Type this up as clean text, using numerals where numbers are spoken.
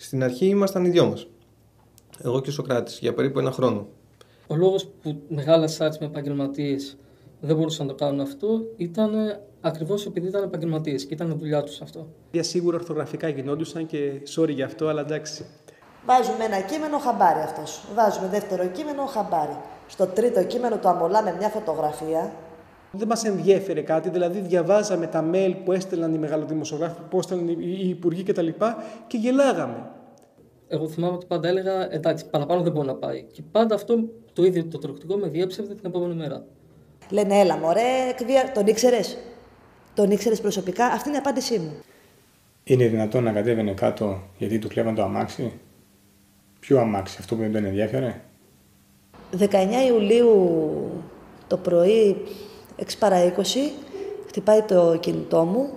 Στην αρχή ήμασταν οι δυο μας. Εγώ και ο Σωκράτης, για περίπου 1 χρόνο. Ο λόγος που μεγάλες άρτες με επαγγελματίες δεν μπορούσαν να το κάνουν αυτό ήταν ακριβώς επειδή ήταν επαγγελματίες και ήταν δουλειά τους αυτό. Σίγουρα ορθογραφικά γινόντουσαν και sorry γι' αυτό, αλλά εντάξει. Βάζουμε ένα κείμενο, χαμπάρι αυτός. Βάζουμε δεύτερο κείμενο, χαμπάρι. Στο τρίτο κείμενο το αμολάμε μια φωτογραφία. Δεν μας ενδιέφερε κάτι, δηλαδή διαβάζαμε τα mail που έστελναν οι μεγαλοδημοσιογράφοι, που έστελναν οι υπουργοί κτλ. Και γελάγαμε. Εγώ θυμάμαι ότι πάντα έλεγα εντάξει, παραπάνω δεν μπορεί να πάει. Και πάντα αυτό το ίδιο το τροκτικό με διέψευδε την επόμενη μέρα. Λένε, έλα μωρέ, τον ήξερες. Τον ήξερες προσωπικά, αυτή είναι η απάντησή μου. Είναι δυνατόν να κατέβαινε κάτω γιατί του κλέβαν το αμάξι? Ποιο αμάξι, αυτό που δεν τον ενδιαφέρε? 19 Ιουλίου το πρωί, 6 παρά 20, χτυπάει το κινητό μου